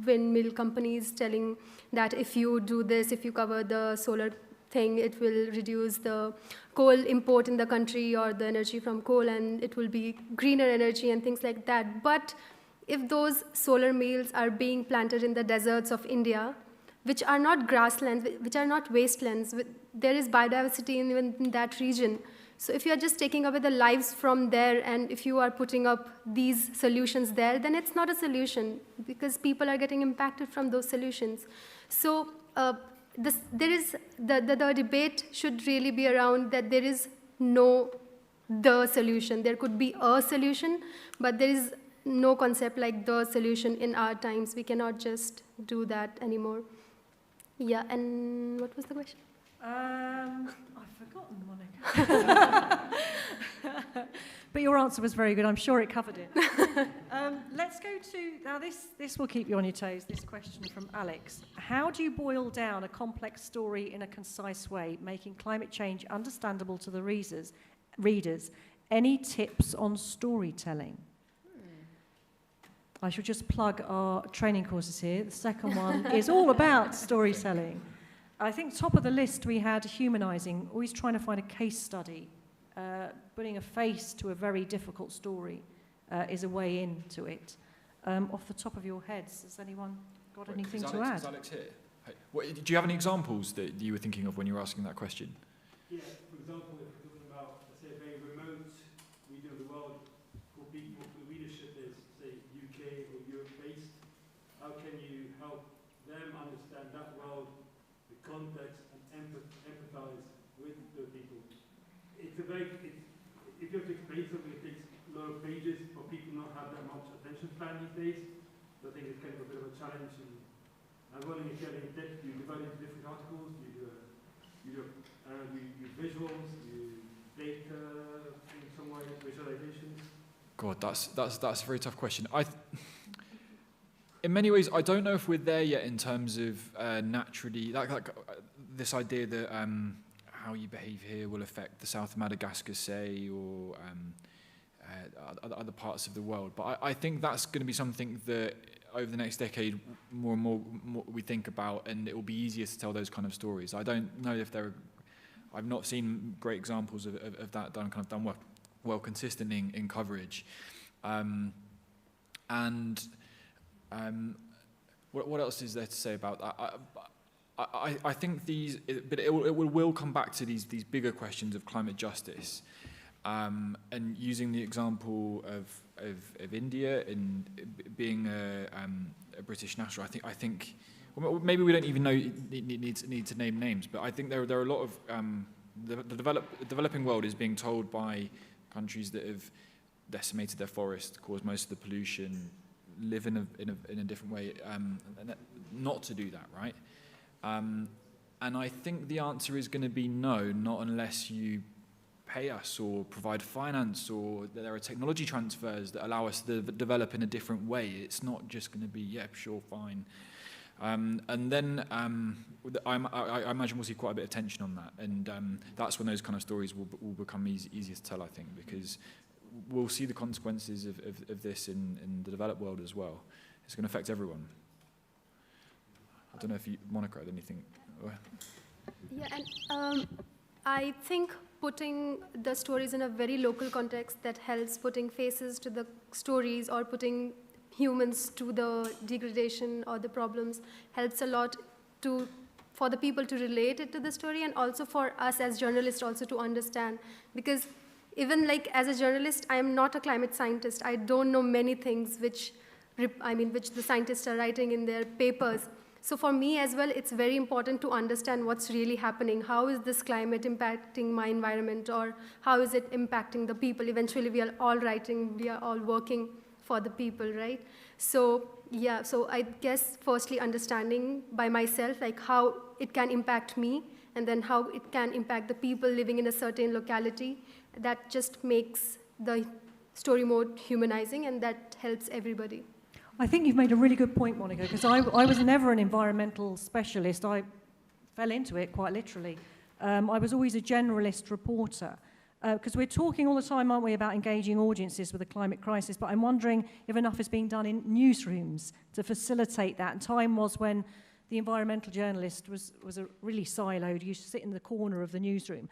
windmill companies telling that if you do this, if you cover the solar thing, it will reduce the coal import in the country or the energy from coal, and it will be greener energy and things like that. But if those solar mills are being planted in the deserts of India, which are not grasslands, which are not wastelands, there is biodiversity even in that region. So if you are just taking away the lives from there, and if you are putting up these solutions there, then it's not a solution, because people are getting impacted from those solutions. So the debate should really be around that there is no the solution. There could be a solution, but there is no concept like the solution in our times. We cannot just do that anymore. Yeah, and what was the question? I've forgotten, Monica. But your answer was very good. I'm sure it covered it. Let's go to, now this will keep you on your toes, this question from Alex. How do you boil down a complex story in a concise way, making climate change understandable to the readers? Any tips on storytelling? I should just plug our training courses here. The second one is all about storytelling. I think top of the list we had humanising, always trying to find a case study. Putting a face to a very difficult story is a way into it. Off the top of your heads, has anyone got anything to add? Is Alex here? Hey, do you have any examples that you were thinking of when you were asking that question? Yeah, for example, if we're talking about, let's say, a very remote context and empathize with the people. It's a very, if you have to explain something, it takes a lot of pages for people not have that much attention span these days. So I think it's kind of a bit of a challenge. And I'm wondering if you have any tips. You divide into different articles. You do visuals. You data in some way, visualizations. God, that's a very tough question. In many ways, I don't know if we're there yet in terms of naturally, this idea that how you behave here will affect the south of Madagascar, say, or other parts of the world. But I think that's going to be something that over the next decade, more and more we think about, and it will be easier to tell those kind of stories. I don't know if I've not seen great examples of that done well consistently in coverage. What else is there to say about that? I think it will come back to these bigger questions of climate justice, and using the example of India and being a British national. I think well, maybe we don't even need to name names, but I think there are a lot of the developing world is being told by countries that have decimated their forest, caused most of the pollution, live in a different way, not to do that, right? And I think the answer is going to be no, not unless you pay us or provide finance, or there are technology transfers that allow us to develop in a different way. It's not just going to be, yep, sure, fine. And then I imagine we'll see quite a bit of tension on that, and that's when those kind of stories will become easier to tell, I think, because we'll see the consequences of this in the developed world as well. It's going to affect everyone. I don't know if Monica had anything. Yeah, and I think putting the stories in a very local context that helps putting faces to the stories or putting humans to the degradation or the problems helps a lot for the people to relate it to the story, and also for us as journalists also to understand. Because even like as a journalist, I am not a climate scientist. I don't know many things which the scientists are writing in their papers. So for me as well, it's very important to understand what's really happening. How is this climate impacting my environment, or how is it impacting the people? Eventually, we are all writing, we are all working for the people, right? So yeah, so I guess firstly understanding by myself, like how it can impact me, and then how it can impact the people living in a certain locality. That just makes the story more humanizing, and that helps everybody. I think you've made a really good point, Monica, because I was never an environmental specialist. I fell into it quite literally. I was always a generalist reporter, because we're talking all the time, aren't we, about engaging audiences with the climate crisis, but I'm wondering if enough is being done in newsrooms to facilitate that. And time was when the environmental journalist was really siloed. You sit in the corner of the newsroom.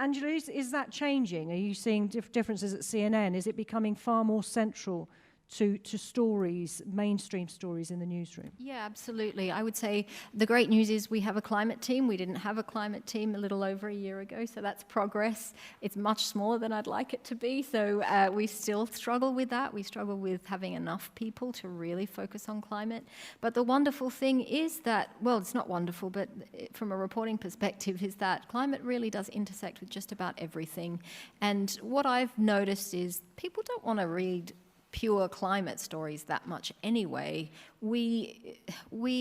Angela, is that changing? Are you seeing differences at CNN? Is it becoming far more central to stories, mainstream stories in the newsroom? Yeah, absolutely. I would say the great news is we have a climate team. We didn't have a climate team a little over a year ago, so that's progress. It's much smaller than I'd like it to be, so we still struggle with that. We struggle with having enough people to really focus on climate. But the wonderful thing is that, well, it's not wonderful, but from a reporting perspective, is that climate really does intersect with just about everything. And what I've noticed is people don't want to read pure climate stories that much anyway. We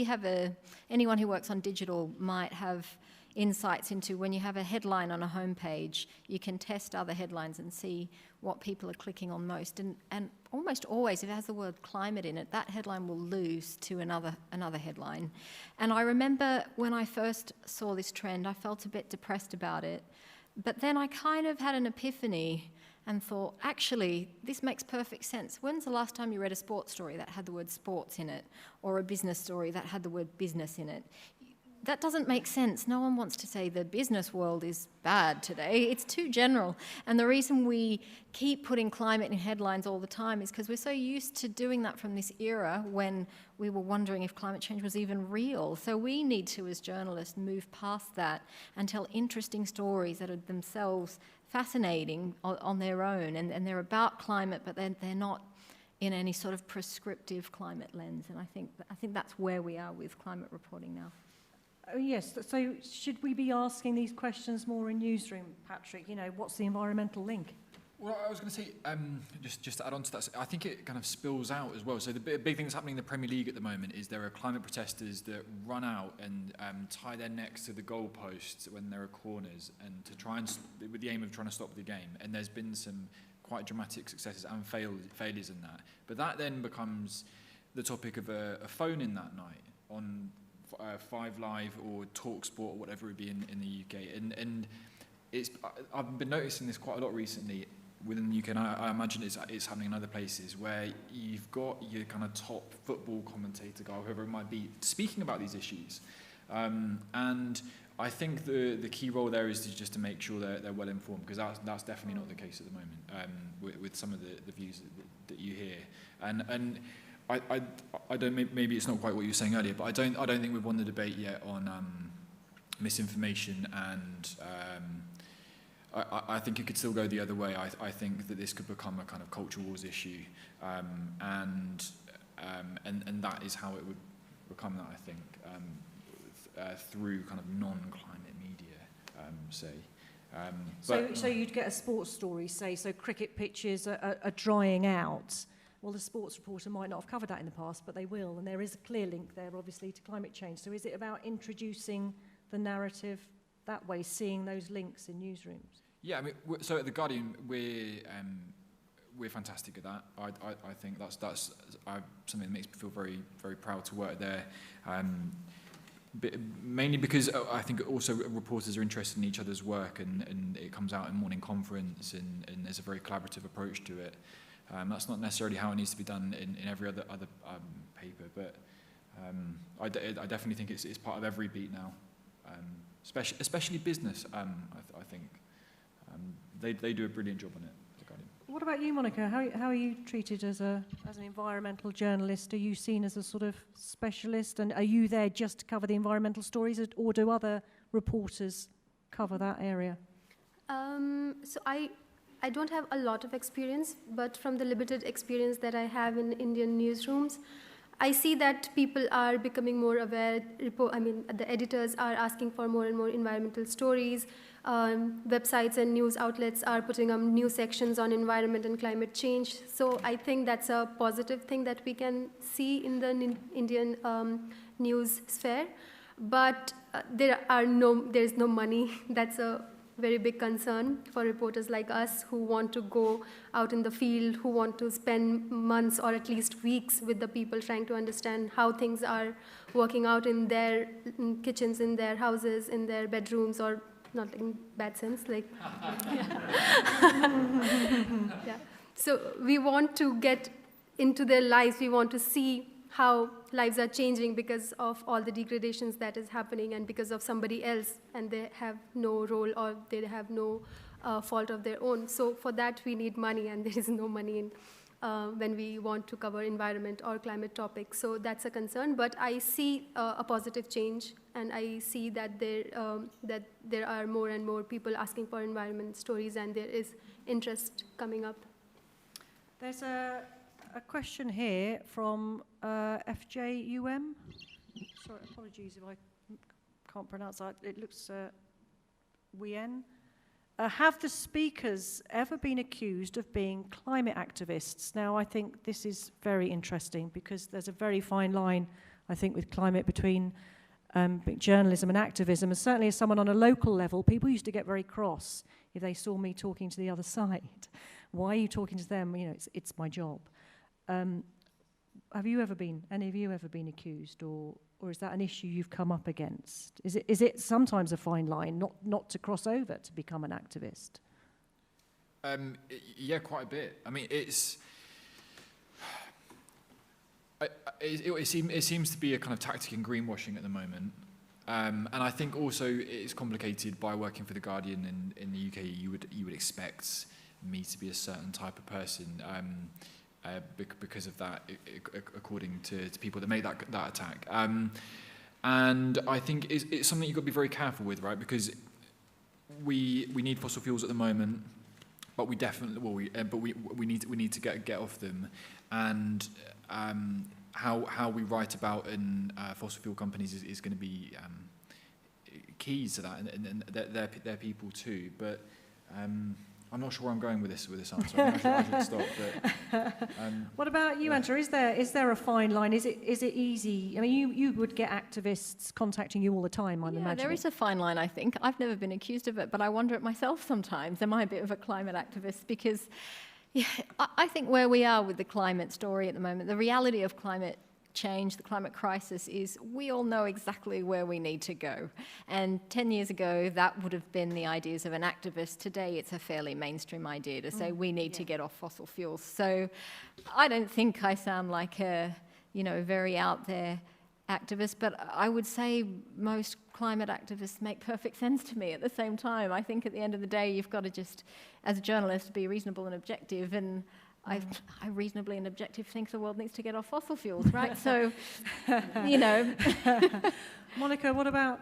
have anyone who works on digital might have insights into when you have a headline on a homepage, you can test other headlines and see what people are clicking on most. And almost always, if it has the word climate in it, that headline will lose to another headline. And I remember when I first saw this trend, I felt a bit depressed about it. But then I kind of had an epiphany and thought, actually, this makes perfect sense. When's the last time you read a sports story that had the word sports in it, or a business story that had the word business in it? That doesn't make sense. No one wants to say the business world is bad today. It's too general. And the reason we keep putting climate in headlines all the time is because we're so used to doing that from this era when we were wondering if climate change was even real. So we need to, as journalists, move past that and tell interesting stories that are themselves fascinating on their own. And they're about climate, but they're not in any sort of prescriptive climate lens. And I think that's where we are with climate reporting now. Oh, yes, so should we be asking these questions more in newsroom, Patrick? You know, what's the environmental link? Well, I was going to say, just to add on to that, I think it kind of spills out as well. So the big thing that's happening in the Premier League at the moment is there are climate protesters that run out and tie their necks to the goalposts when there are corners, and to try and with the aim of trying to stop the game. And there's been some quite dramatic successes and failures in that. But that then becomes the topic of a phone-in that night on 5 Live or TalkSport or whatever it would be in the UK. And I've been noticing this quite a lot recently within the UK, and I imagine it's happening in other places, where you've got your kind of top football commentator guy, whoever it might be, speaking about these issues. And I think the key role there is just to make sure they're well informed, because that's definitely not the case at the moment with some of the views that you hear. And I don't, maybe it's not quite what you were saying earlier, but I don't think we've won the debate yet on misinformation, and I think it could still go the other way. I think that this could become a kind of culture wars issue, and that is how it would become that, I think, through kind of non-climate media, say. So you'd get a sports story, say, so cricket pitches are drying out. Well, the sports reporter might not have covered that in the past, but they will, and there is a clear link there, obviously, to climate change. So is it about introducing the narrative that way, seeing those links in newsrooms? Yeah, I mean, so at The Guardian, we're fantastic at that. I think that's something that makes me feel very, very proud to work there. Mainly because I think also reporters are interested in each other's work, and it comes out in Morning Conference, and there's a very collaborative approach to it. That's not necessarily how it needs to be done in every other paper, but I definitely think it's part of every beat now, especially business. I think they do a brilliant job on it. The Guardian. What about you, Monica? How are you treated as an environmental journalist? Are you seen as a sort of specialist, and are you there just to cover the environmental stories, or do other reporters cover that area? So I don't have a lot of experience, but from the limited experience that I have in Indian newsrooms, I see that people are becoming more aware. The editors are asking for more and more environmental stories. Websites and news outlets are putting up new sections on environment and climate change. So I think that's a positive thing that we can see in the Indian news sphere. But there is no money. That's a very big concern for reporters like us who want to go out in the field, who want to spend months or at least weeks with the people trying to understand how things are working out in their kitchens, in their houses, in their bedrooms, or not in bad sense, like, yeah. So we want to get into their lives. We want to see how lives are changing because of all the degradations that is happening, and because of somebody else, and they have no role, or they have no fault of their own. So for that we need money, and there is no money in when we want to cover environment or climate topics. So that's a concern, but I see a positive change, and I see that there are more and more people asking for environment stories, and there is interest coming up. There's a question here from FJUM. Sorry, apologies if I can't pronounce that. It looks Wien. Have the speakers ever been accused of being climate activists? Now, I think this is very interesting, because there's a very fine line, I think, with climate between journalism and activism. And certainly as someone on a local level, people used to get very cross if they saw me talking to the other side. Why are you talking to them? You know, it's my job. Have you ever been, any of you ever been accused, or is that an issue you've come up against? Is it sometimes a fine line not to cross over to become an activist? Yeah, quite a bit. I mean, it seems to be a kind of tactic in greenwashing at the moment. And I think also it's complicated by working for The Guardian in the UK. You would expect me to be a certain type of person. Because of that, according to people that made that attack. And I think it's something you've got to be very careful with, right? Because we need fossil fuels at the moment, but we definitely we need to get off them. And how we write about in fossil fuel companies is going to be keys to that, and they're people too. But I'm not sure where I'm going with this answer. I think I should stop. But, what about you, Angela? Is there a fine line? Is it easy? I mean, you would get activists contacting you all the time, I'm imagining. There is a fine line, I think. I've never been accused of it, but I wonder it myself sometimes. Am I a bit of a climate activist? Because I think where we are with the climate story at the moment, the reality of climate change, the climate crisis, is we all know exactly where we need to go. And 10 years ago, that would have been the ideas of an activist. Today, it's a fairly mainstream idea to say we need to get off fossil fuels. So I don't think I sound like a, very out there activist, but I would say most climate activists make perfect sense to me at the same time. I think at the end of the day, you've got to just, as a journalist, be reasonable and objective, and I reasonably and objective think the world needs to get off fossil fuels, right? So, Monica, what about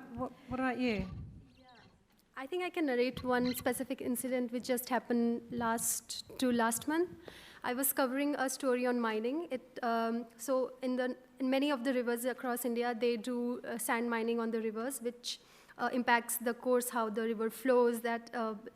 you? I think I can narrate one specific incident which just happened last month. I was covering a story on mining. So in many of the rivers across India, they do sand mining on the rivers, which impacts the course, how the river flows, that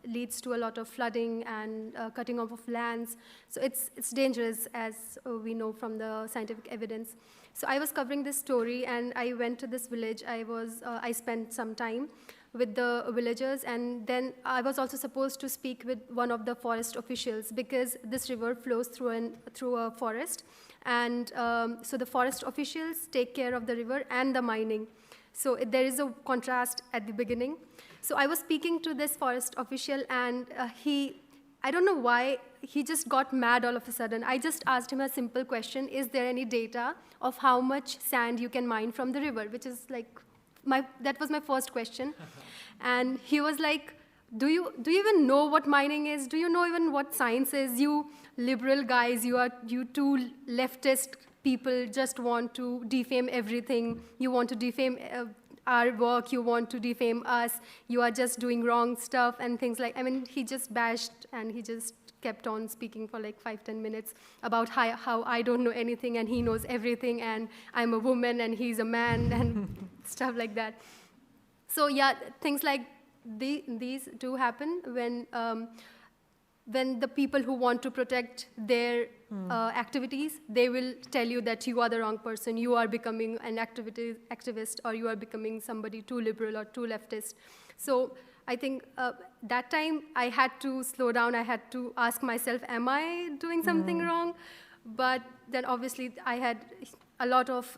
leads to a lot of flooding and cutting off of lands. So it's dangerous, as we know from the scientific evidence. So I was covering this story, and I went to this village. I spent some time with the villagers, and then I was also supposed to speak with one of the forest officials, because this river flows through a forest, and so the forest officials take care of the river and the mining. So there is a contrast at the beginning. So I was speaking to this forest official, and I don't know why, he just got mad all of a sudden. I just asked him a simple question: is there any data of how much sand you can mine from the river? Which is like, that was my first question. And he was like, do you even know what mining is? Do you know even what science is? You liberal guys, you two leftist people just want to defame everything. You want to defame our work. You want to defame us. You are just doing wrong stuff and things like, he just bashed, and he just kept on speaking for like 5-10 minutes about how I don't know anything and he knows everything, and I'm a woman and he's a man and stuff like that. So yeah, things like these do happen when the people who want to protect their activities, they will tell you that you are the wrong person, you are becoming an activist, or you are becoming somebody too liberal or too leftist. So I think that time I had to slow down. I had to ask myself, am I doing something wrong? But then obviously I had a lot of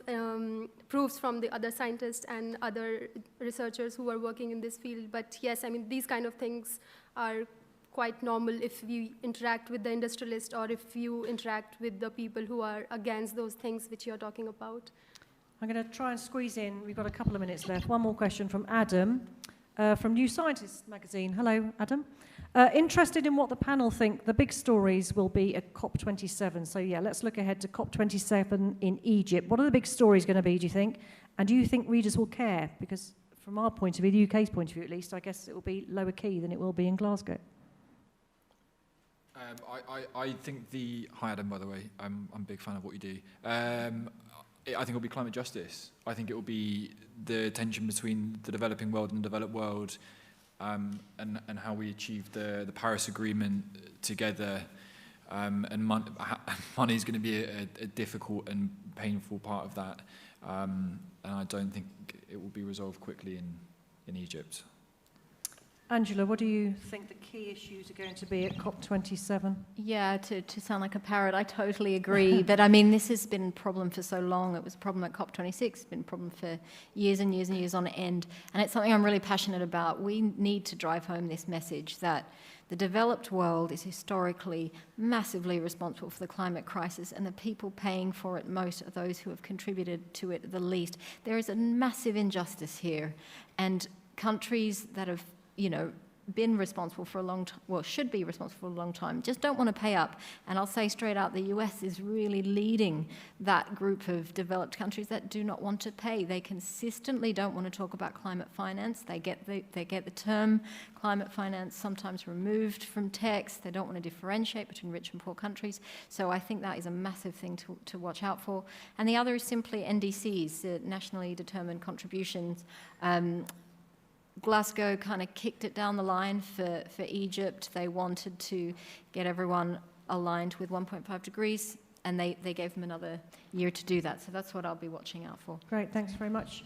proofs from the other scientists and other researchers who are working in this field. But yes, these kind of things are quite normal if we interact with the industrialist, or if you interact with the people who are against those things which you're talking about. I'm going to try and squeeze in, we've got a couple of minutes left, one more question from Adam from New Scientist magazine. Hello, Adam. Interested in what the panel think the big stories will be at COP27. So yeah, let's look ahead to COP27 in Egypt. What are the big stories going to be, do you think? And do you think readers will care? Because from our point of view, the UK's point of view at least, I guess it will be lower key than it will be in Glasgow. I think hi Adam, by the way, I'm a big fan of what you do. I think it'll be climate justice. I think it will be the tension between the developing world and the developed world, and how we achieve the Paris Agreement together. And money is going to be a difficult and painful part of that. And I don't think it will be resolved quickly in Egypt. Angela, what do you think the key issues are going to be at COP27? Yeah, to sound like a parrot, I totally agree. But this has been a problem for so long. It was a problem at COP26. It's been a problem for years and years and years on end. And it's something I'm really passionate about. We need to drive home this message that the developed world is historically massively responsible for the climate crisis, and the people paying for it most are those who have contributed to it the least. There is a massive injustice here. And countries that have been responsible for a long time, should be responsible for a long time, just don't want to pay up. And I'll say straight out, the US is really leading that group of developed countries that do not want to pay. They consistently don't want to talk about climate finance. They get the term climate finance sometimes removed from text. They don't want to differentiate between rich and poor countries. So I think that is a massive thing to watch out for. And the other is simply NDCs, nationally determined contributions. Glasgow kind of kicked it down the line for Egypt. They wanted to get everyone aligned with 1.5 degrees, and they gave them another year to do that. So that's what I'll be watching out for. Great, thanks very much,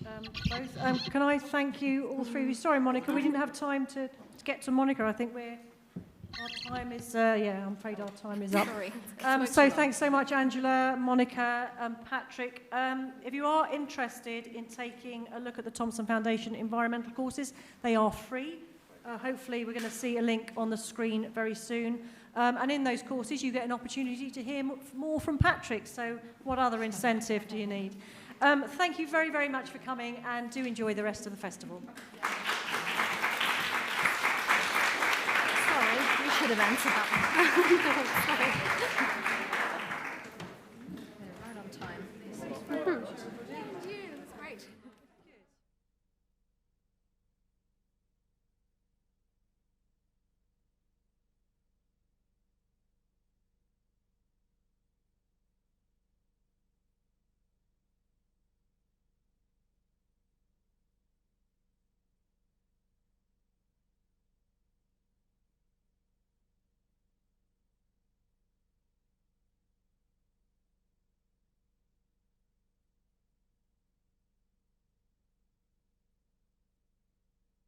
both. Can I thank you, all three of you? Sorry, Monica, we didn't have time to get to Monica. I think our time is, I'm afraid our time is up. Sorry. So thanks so much, Angela, Monica, Patrick. If you are interested in taking a look at the Thomson Foundation environmental courses, they are free. Hopefully we're going to see a link on the screen very soon. And in those courses, you get an opportunity to hear more from Patrick. So what other incentive do you need? Thank you very, very much for coming, and do enjoy the rest of the festival. Sorry, you should have answered that one.